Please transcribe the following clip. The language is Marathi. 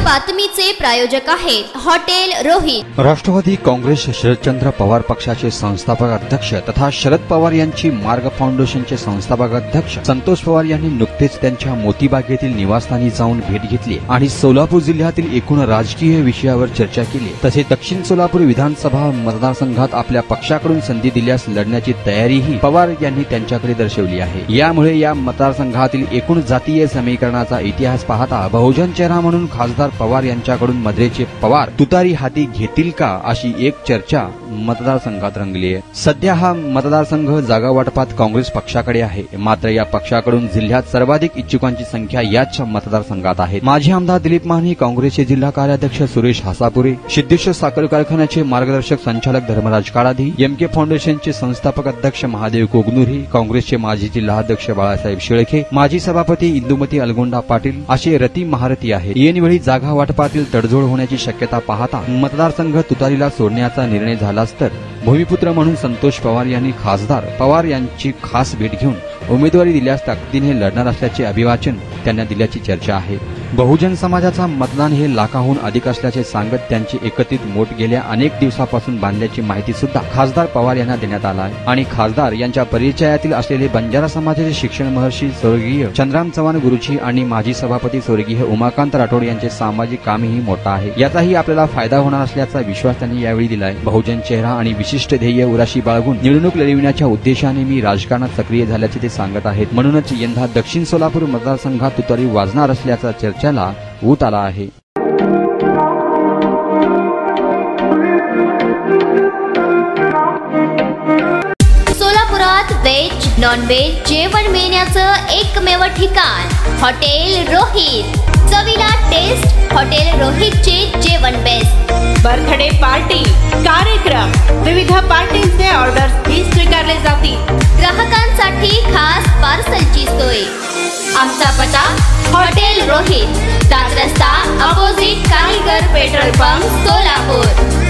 बातमीचे प्रायोजक आहेत हॉटेल रोहित। राष्ट्रवादी काँग्रेस शरदचंद्र पवार पक्षाचे संस्थापक अध्यक्ष तथा शरद पवार यांची मार्ग फाउंडेशनचे संस्थापक अध्यक्ष संतोष पवार यांनी नुकतेच त्यांच्या मोतीबाग येथील निवासस्थानी जाऊन भेट घेतली आणि सोलापूर जिल्ह्यातील एकूण राजकीय विषयावर चर्चा केली। तसेच दक्षिण सोलापूर विधानसभा मतदारसंघात आपल्या पक्षाकडून संधी दिल्यास लढण्याची तयारीही पवार यांनी त्यांच्याकडे दर्शवली आहे। यामुळे या मतदारसंघातील एकूण जातीय समीकरणाचा इतिहास पाहता बहुजन चेहरा म्हणून खासदार पवार यांच्याकडून मधरेचे पवार तुतारी हाती घेतील का अशी एक चर्चा मतदारसंघात रंगली आहे। सध्या हा मतदारसंघ जागा वाटपात काँग्रेस पक्षाकडे आहे, मात्र या पक्षाकडून जिल्ह्यात सर्वाधिक इच्छुकांची संख्या याच मतदारसंघात आहे। माजी आमदार दिलीप माने, काँग्रेसचे जिल्हा कार्याध्यक्ष सुरेश हासापुरे, सिद्धेश्वर साखर कारखान्याचे मार्गदर्शक संचालक धर्मराज काळाधी, एमके फाउंडेशनचे संस्थापक अध्यक्ष महादेव कोगनुरी, काँग्रेसचे माजी जिल्हाध्यक्ष बाळासाहेब शेळके, माजी सभापती इंदुमती अलगोंडा पाटील असे रती महारथी आहेत। ऐनवेळी जागा वाटपातील तडजोड होण्याची शक्यता पाहता मतदारसंघ तुतारीला सोडण्याचा निर्णय झालाच तर भूमिपुत्र म्हणून संतोष पवार यांनी खासदार पवार यांची खास भेट घेऊन उमेदवारी दिल्यास ताकदीने लढणार असल्याचे अभिवाचन त्यांना दिल्याची चर्चा आहे। बहुजन समाजाचा मतदान हे लाखाहून अधिक असल्याचे सांगत त्यांची एकत्रित मोठ गेल्या अनेक दिवसापासून बांधल्याची माहिती सुद्धा खासदार पवार यांना देण्यात आला आहे आणि खासदार यांच्या परिचयातील असलेले बंजारा समाजाचे शिक्षण महर्षी स्वर्गीय चंद्राम चव्हाण गुरुजी आणि माजी सभापती स्वर्गीय उमाकांत राठोड यांचे सामाजिक कामही मोठा आहे। याचाही आपल्याला फायदा होणार असल्याचा विश्वास त्यांनी यावेळी दिलाय। बहुजन चेहरा आणि विशिष्ट ध्येय उराशी बाळगून निवडणूक लढविण्याच्या उद्देशाने मी राजकारणात सक्रिय झाल्याचे ते सांगत आहेत। म्हणूनच यंदा दक्षिण सोलापूर मतदारसंघात तुतारी वाजणार असल्याचा चर्चेला ऊत आला आहे। सोलापुरात व्हेज नॉन व्हेज जेवण मिळण्याचं एकमेव ठिकाण हॉटेल रोहित। चवीला टेस्ट हॉटेल रोहितचे जेवण बेस्ट। बर्थडे पार्टी, कार्यक्रम, विविध पार्टींचे ऑर्डर्स ही स्वीकारले जातील। ग्राहकांसाठी खास पार्सलची सोय। आमचा पत्ता हॉटेल रोहित, दादरस्ता अपोजिट कारीगर पेट्रोल पंप सोलापूर।